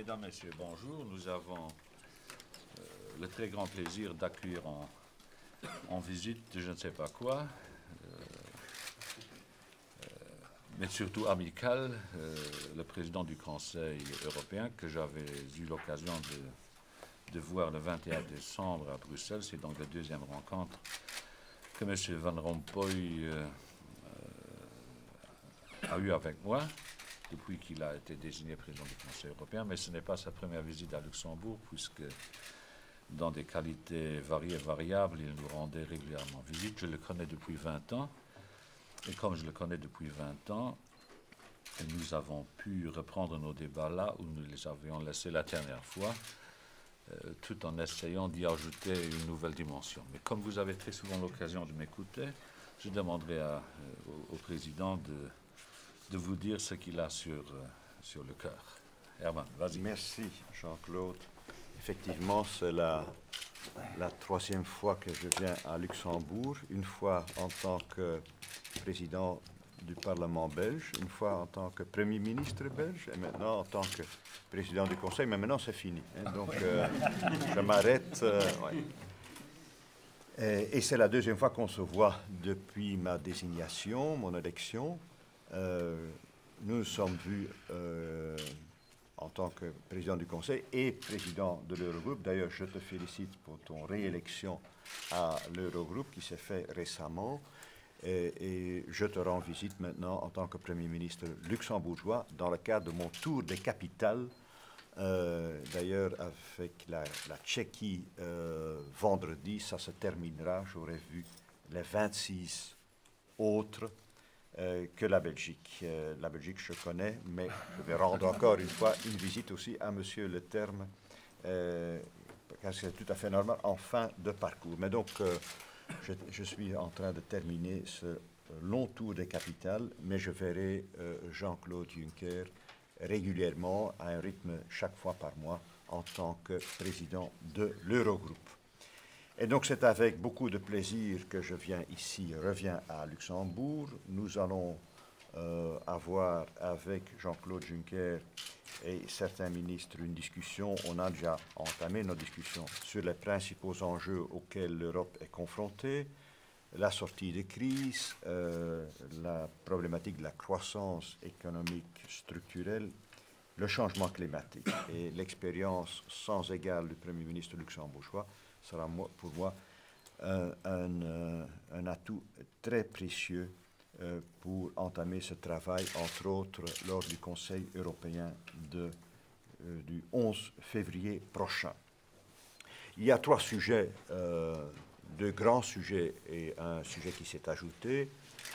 Mesdames, Messieurs, bonjour. Nous avons le très grand plaisir d'accueillir en visite, je ne sais pas quoi, mais surtout amical, le président du Conseil européen que j'avais eu l'occasion de voir le 21 décembre à Bruxelles. C'est donc la deuxième rencontre que M. Van Rompuy a eue avec moi depuis qu'il a été désigné président du Conseil européen, mais ce n'est pas sa première visite à Luxembourg, puisque dans des qualités variées et variables, il nous rendait régulièrement visite. Je le connais depuis 20 ans, et comme je le connais depuis 20 ans, nous avons pu reprendre nos débats là où nous les avions laissés la dernière fois, tout en essayant d'y ajouter une nouvelle dimension. Mais comme vous avez très souvent l'occasion de m'écouter, je demanderai au président de vous dire ce qu'il a sur le cœur. Herman, vas-y. Merci, Jean-Claude. Effectivement, c'est la troisième fois que je viens à Luxembourg, une fois en tant que président du Parlement belge, une fois en tant que Premier ministre belge, et maintenant en tant que président du Conseil, mais maintenant c'est fini. Hein, donc, je m'arrête. Et c'est la deuxième fois qu'on se voit depuis ma désignation, mon élection. Nous nous sommes vus en tant que président du Conseil et président de l'Eurogroupe. D'ailleurs, je te félicite pour ton réélection à l'Eurogroupe qui s'est fait récemment. Et je te rends visite maintenant en tant que Premier ministre luxembourgeois dans le cadre de mon tour des capitales. D'ailleurs, avec la Tchéquie vendredi, ça se terminera. J'aurais vu les 26 autres que la Belgique. La Belgique, je connais, mais je vais rendre encore une fois une visite aussi à M. Leterme, car c'est tout à fait normal en fin de parcours. Mais donc, je suis en train de terminer ce long tour des capitales, mais je verrai Jean-Claude Juncker régulièrement, à un rythme chaque fois par mois, en tant que président de l'Eurogroupe. Et donc, c'est avec beaucoup de plaisir que je reviens à Luxembourg. Nous allons avoir avec Jean-Claude Juncker et certains ministres une discussion. On a déjà entamé nos discussions sur les principaux enjeux auxquels l'Europe est confrontée, la sortie des crises, la problématique de la croissance économique structurelle, le changement climatique. Et l'expérience sans égale du Premier ministre luxembourgeois sera pour moi un atout très précieux pour entamer ce travail, entre autres lors du Conseil européen du 11 février prochain. Il y a trois sujets, deux grands sujets et un sujet qui s'est ajouté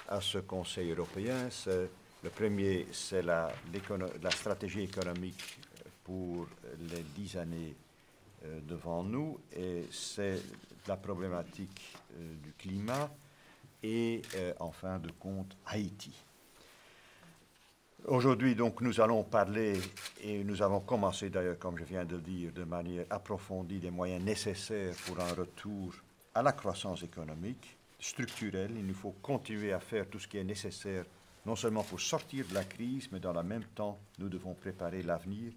à ce Conseil européen. Le premier, c'est la stratégie économique pour les 10 années devant nous, et c'est la problématique du climat et en fin de compte Haïti. Aujourd'hui, donc, nous allons parler, et nous avons commencé d'ailleurs, comme je viens de le dire, de manière approfondie, des moyens nécessaires pour un retour à la croissance économique structurelle. Il nous faut continuer à faire tout ce qui est nécessaire, non seulement pour sortir de la crise, mais dans le même temps, nous devons préparer l'avenir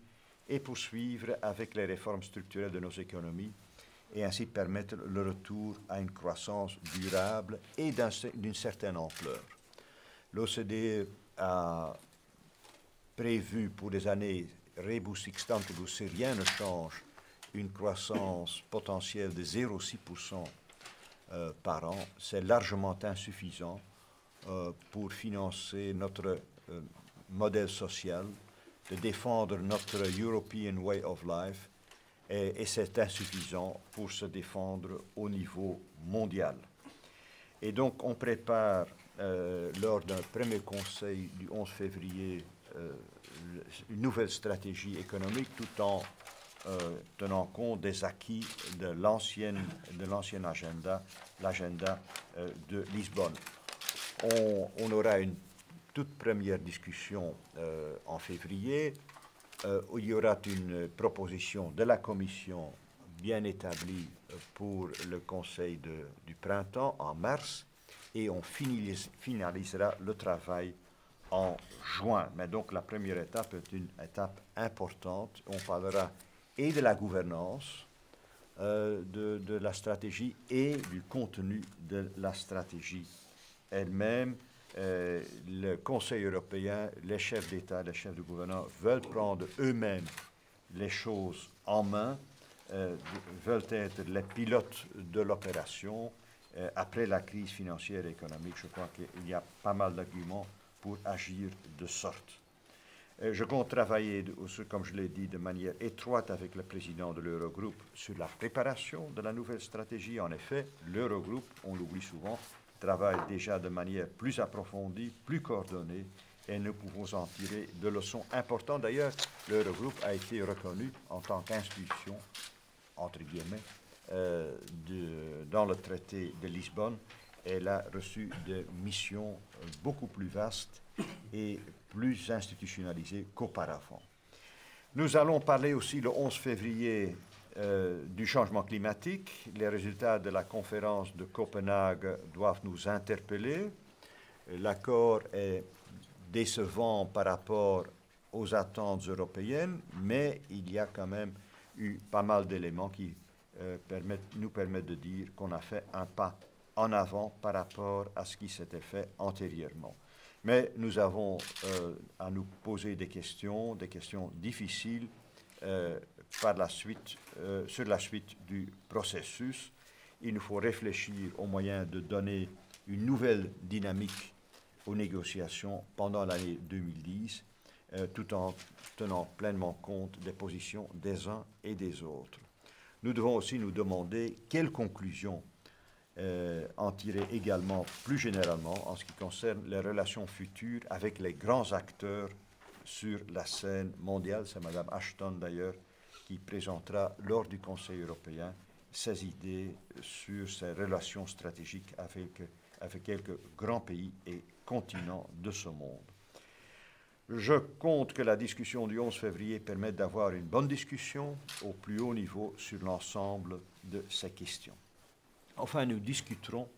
et poursuivre avec les réformes structurelles de nos économies et ainsi permettre le retour à une croissance durable et d'une certaine ampleur. L'OCDE a prévu pour les années rebus sextantibus, si rien ne change, une croissance potentielle de 0,6% par an. C'est largement insuffisant pour financer notre modèle social, de défendre notre European Way of Life, et c'est insuffisant pour se défendre au niveau mondial. Et donc, on prépare, lors d'un premier conseil du 11 février, une nouvelle stratégie économique tout en tenant compte des acquis de l'ancien agenda, l'agenda de Lisbonne. On aura une toute première discussion en février, où il y aura une proposition de la Commission bien établie pour le Conseil du printemps en mars, et on finalisera le travail en juin. Mais donc la première étape est une étape importante. On parlera et de la gouvernance de la stratégie et du contenu de la stratégie elle-même. Le Conseil européen, les chefs d'État, les chefs de gouvernement veulent prendre eux-mêmes les choses en main, veulent être les pilotes de l'opération. Après la crise financière et économique, je crois qu'il y a pas mal d'arguments pour agir de sorte. Je compte travailler, comme je l'ai dit, de manière étroite avec le président de l'Eurogroupe sur la préparation de la nouvelle stratégie. En effet, l'Eurogroupe, on l'oublie souvent, travaille déjà de manière plus approfondie, plus coordonnée, et nous pouvons en tirer de leçons importantes. D'ailleurs, l'Eurogroupe a été reconnu en tant qu'institution, entre guillemets, dans le traité de Lisbonne. Elle a reçu des missions beaucoup plus vastes et plus institutionnalisées qu'auparavant. Nous allons parler aussi le 11 février du changement climatique. Les résultats de la conférence de Copenhague doivent nous interpeller. L'accord est décevant par rapport aux attentes européennes, mais il y a quand même eu pas mal d'éléments qui nous permettent de dire qu'on a fait un pas en avant par rapport à ce qui s'était fait antérieurement. Mais nous avons à nous poser des questions difficiles sur la suite du processus. Il nous faut réfléchir aux moyens de donner une nouvelle dynamique aux négociations pendant l'année 2010, tout en tenant pleinement compte des positions des uns et des autres. Nous devons aussi nous demander quelles conclusions en tirer également plus généralement en ce qui concerne les relations futures avec les grands acteurs sur la scène mondiale. C'est Mme Ashton d'ailleurs qui présentera lors du Conseil européen ses idées sur ses relations stratégiques avec quelques grands pays et continents de ce monde. Je compte que la discussion du 11 février permette d'avoir une bonne discussion au plus haut niveau sur l'ensemble de ces questions. Enfin, nous discuterons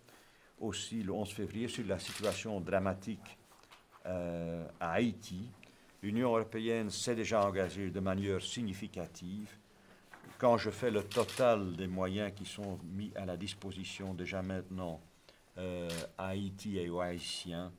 aussi le 11 février sur la situation dramatique à Haïti. L'Union européenne s'est déjà engagée de manière significative. Quand je fais le total des moyens qui sont mis à la disposition déjà maintenant à Haïti et aux Haïtiens,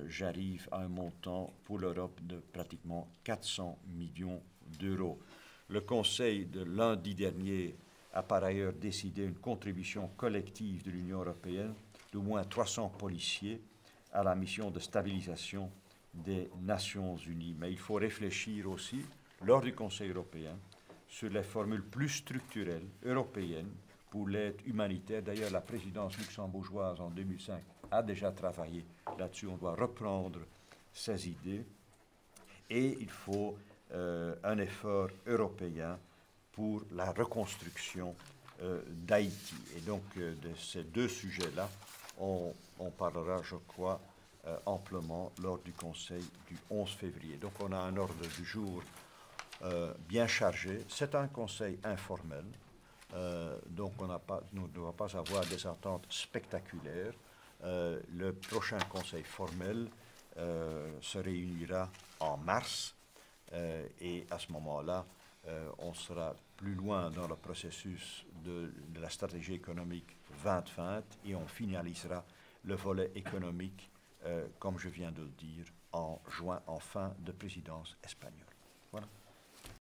j'arrive à un montant pour l'Europe de pratiquement 400 millions d'euros. Le Conseil de lundi dernier a par ailleurs décidé une contribution collective de l'Union européenne d'au moins 300 policiers à la mission de stabilisation des Nations Unies. Mais il faut réfléchir aussi, lors du Conseil européen, sur les formules plus structurelles européennes pour l'aide humanitaire. D'ailleurs, la présidence luxembourgeoise en 2005 a déjà travaillé là-dessus. On doit reprendre ces idées. Et il faut un effort européen pour la reconstruction d'Haïti. Et donc, de ces deux sujets-là, on parlera, je crois, amplement lors du Conseil du 11 février. Donc, on a un ordre du jour bien chargé. C'est un Conseil informel, donc nous ne devons pas avoir des attentes spectaculaires. Le prochain Conseil formel se réunira en mars et à ce moment-là, on sera plus loin dans le processus de la stratégie économique 2020 et on finalisera le volet économique, comme je viens de le dire, en juin, en fin de présidence espagnole. Voilà.